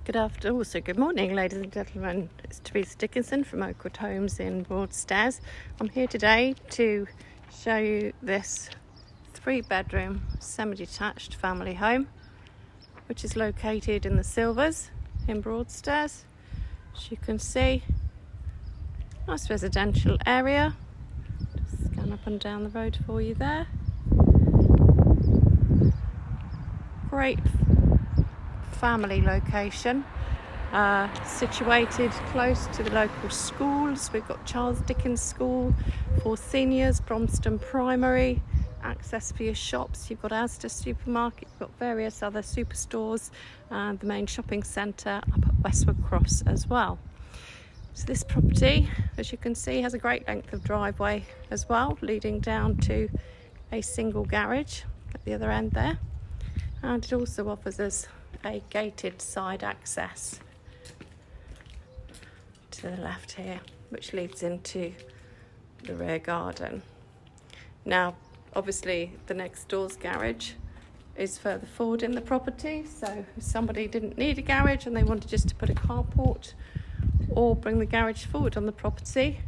Good afternoon, also good morning, ladies and gentlemen. It's Teresa Dickinson from Oakwood Homes in Broadstairs. I'm here today to show you this 3-bedroom semi-detached family home, which is located in the Silvers in Broadstairs. As you can see, nice residential area. Just scan up and down the road for you there. Great family location, situated close to the local schools. We've got Charles Dickens School for seniors, Bromston Primary, access for your shops. You've got Asda Supermarket, you've got various other superstores, and the main shopping centre up at Westwood Cross as well. So this property, as you can see, has a great length of driveway as well, leading down to a single garage at the other end there. And it also offers us a gated side access to the left here, which leads into the rear garden. Now, obviously, the next door's garage is further forward in the property, so if somebody didn't need a garage and they wanted just to put a carport or bring the garage forward on the property,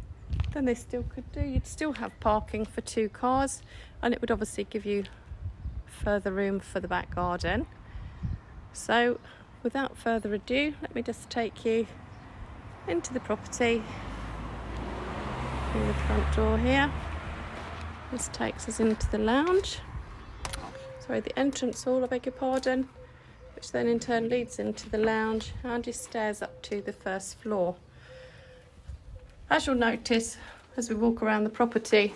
then they still could do. You'd still have parking for 2 cars, and it would obviously give you further room for the back garden. So without further ado, let me just take you into the property through the front door here. This takes us into the lounge, the entrance hall, I beg your pardon, which then in turn leads into the lounge and your stairs up to the first floor. As you'll notice as we walk around the property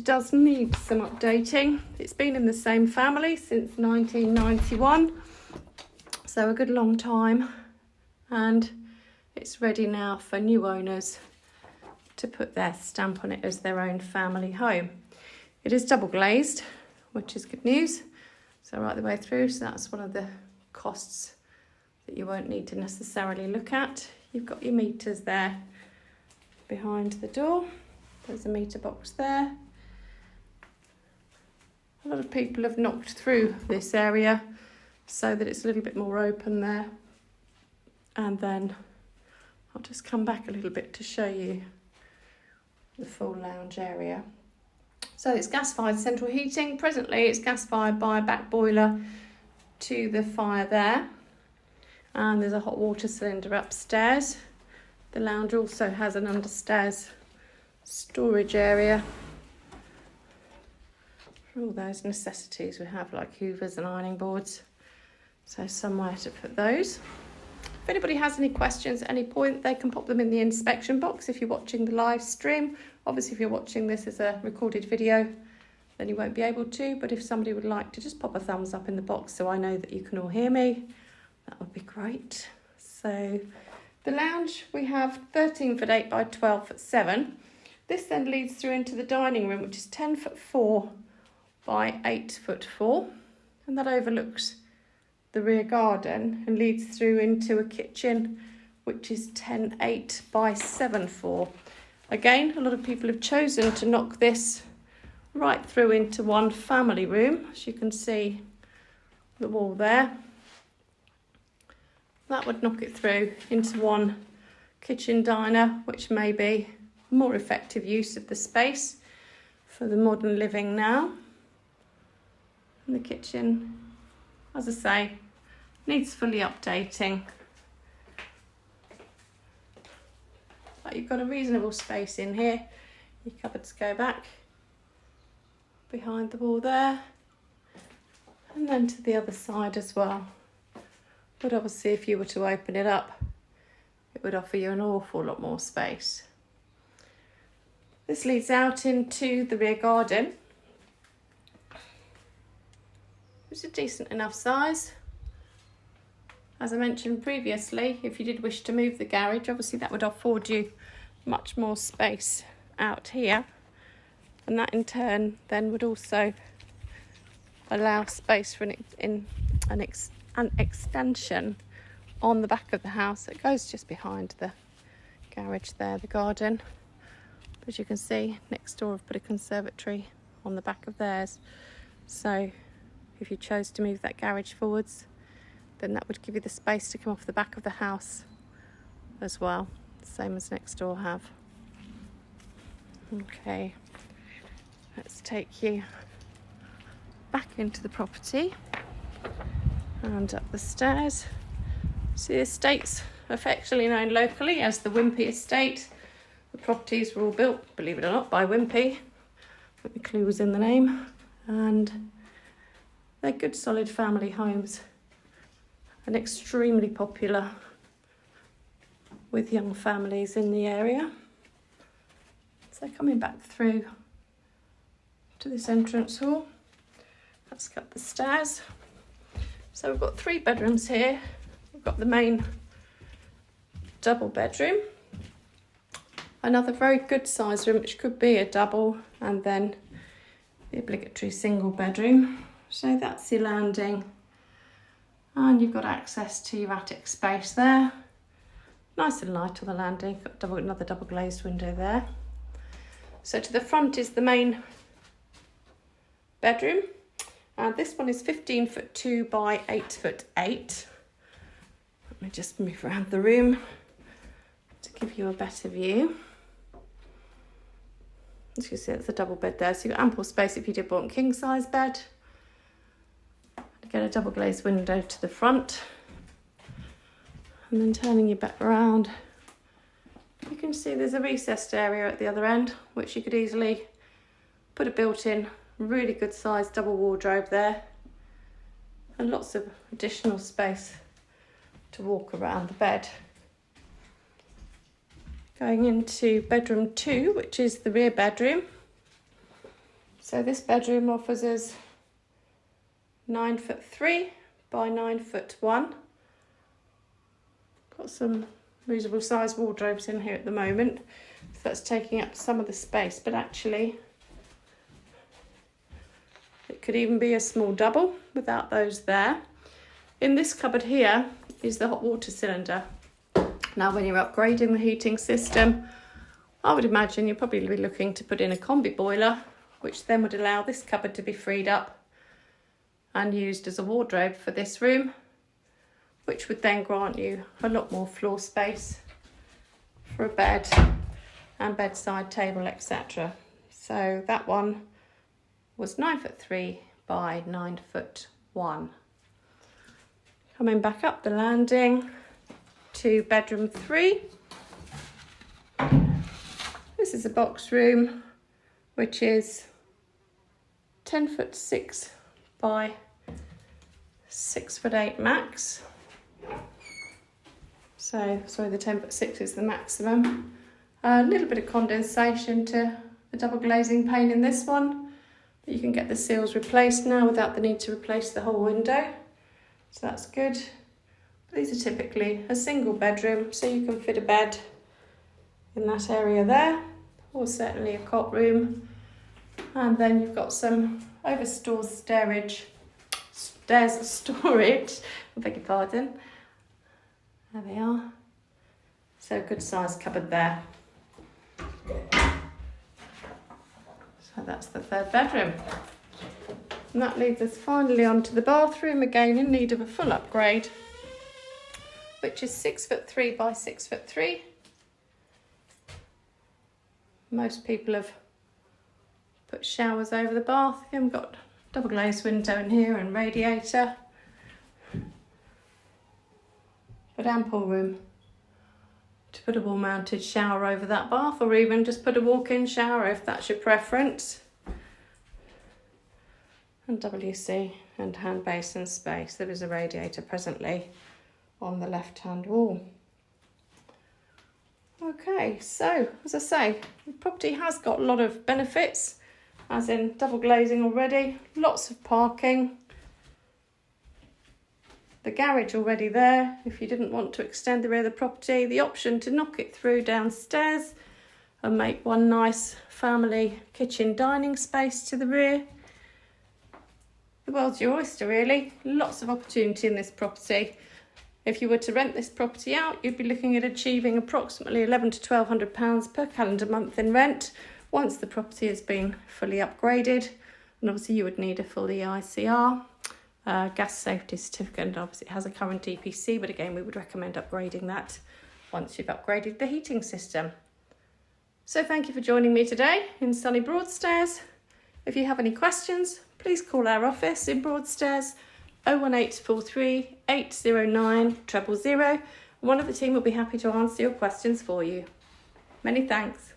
does need some updating. It's been in the same family since 1991, so a good long time, and it's ready now for new owners to put their stamp on it as their own family home. It is double glazed, which is good news, so right the way through, so that's one of the costs that you won't need to necessarily look at. You've got your meters there behind the door. There's a meter box there. A lot of people have knocked through this area so that it's a little bit more open there. And then I'll just come back a little bit to show you the full lounge area. So it's gas-fired central heating. Presently it's gas-fired by a back boiler to the fire there. And there's a hot water cylinder upstairs. The lounge also has an understairs storage area for all those necessities we have, like hoovers and ironing boards, so somewhere to put those. If anybody has any questions at any point, they can pop them in the inspection box if you're watching the live stream. Obviously, if you're watching this as a recorded video, then you won't be able to, but if somebody would like to just pop a thumbs up in the box so I know that you can all hear me, that would be great. So the lounge, we have 13'8" by 12'7". This then leads through into the dining room, which is 10'4" by 8'4", and that overlooks the rear garden and leads through into a kitchen, which is 10'8" by 7'4". Again, a lot of people have chosen to knock this right through into one family room. As you can see, the wall there. That would knock it through into one kitchen diner, which may be more effective use of the space for the modern living now. And the kitchen, as I say, needs fully updating. But you've got a reasonable space in here. Your cupboards go back behind the wall there, and then to the other side as well. But obviously if you were to open it up, it would offer you an awful lot more space. This leads out into the rear garden. It's a decent enough size. As I mentioned previously, if you did wish to move the garage, obviously that would afford you much more space out here. And that in turn then would also allow space for an extension on the back of the house that goes just behind the garage there, the garden. As you can see, next door I've put a conservatory on the back of theirs. So if you chose to move that garage forwards, then that would give you the space to come off the back of the house as well, same as next door have. Okay, let's take you back into the property and up the stairs. So the estate's affectionately known locally as the Wimpey Estate. The properties were all built, believe it or not, by Wimpey. But the clue was in the name. And they're good, solid family homes and extremely popular with young families in the area. So coming back through to this entrance hall, let's go up the stairs. So we've got 3 bedrooms here. We've got the main double bedroom, another very good size room which could be a double, and then the obligatory single bedroom. So that's your landing, and you've got access to your attic space there. Nice and light on the landing, got another double glazed window there. So to the front is the main bedroom, and this one is 15'2" by 8'8". Let me just move around the room to give you a better view. As you can see, it's a double bed there, so you've got ample space if you did want a king size bed. Get a double glazed window to the front, and then turning you back around, you can see there's a recessed area at the other end which you could easily put a built-in really good sized double wardrobe there, and lots of additional space to walk around the bed. Going into bedroom 2, which is the rear bedroom. So this bedroom offers us 9'3" by 9'1". Got some reasonable sized wardrobes in here at the moment, so that's taking up some of the space, but actually it could even be a small double without those there. In this cupboard here is the hot water cylinder. Now when you're upgrading the heating system, I would imagine you'll probably be looking to put in a combi boiler, which then would allow this cupboard to be freed up and used as a wardrobe for this room, which would then grant you a lot more floor space for a bed and bedside table, etc. So that one was 9'3" by 9'1". Coming back up the landing to bedroom 3. This is a box room which is 10'6" by 6'8" max. So, sorry, the 10'6" is the maximum. A little bit of condensation to the double glazing pane in this one, but you can get the seals replaced now without the need to replace the whole window. So that's good. These are typically a single bedroom, so you can fit a bed in that area there, or certainly a cot room. And then you've got some overstored stairs of storage, I beg your pardon. There they are. So a good sized cupboard there. So that's the 3rd bedroom. And that leads us finally onto the bathroom, again in need of a full upgrade, which is 6'3" by 6'3". Most people have put showers over the bath. Again, we've got double glazed window in here and radiator, but ample room to put a wall mounted shower over that bath, or even just put a walk-in shower if that's your preference. And WC and hand basin space. There is a radiator presently on the left-hand wall. Okay, so as I say, the property has got a lot of benefits, as in double glazing already, lots of parking, the garage already there if you didn't want to extend the rear of the property, the option to knock it through downstairs and make one nice family kitchen dining space to the rear. The world's your oyster really, lots of opportunity in this property. If you were to rent this property out, you'd be looking at achieving approximately £1,100 to £1,200 per calendar month in rent once the property has been fully upgraded. And obviously you would need a full EICR gas safety certificate, and obviously it has a current EPC, but again we would recommend upgrading that once you've upgraded the heating system. So thank you for joining me today in sunny Broadstairs. If you have any questions, please call our office in Broadstairs 01843 809 000. One of the team will be happy to answer your questions for you. Many thanks.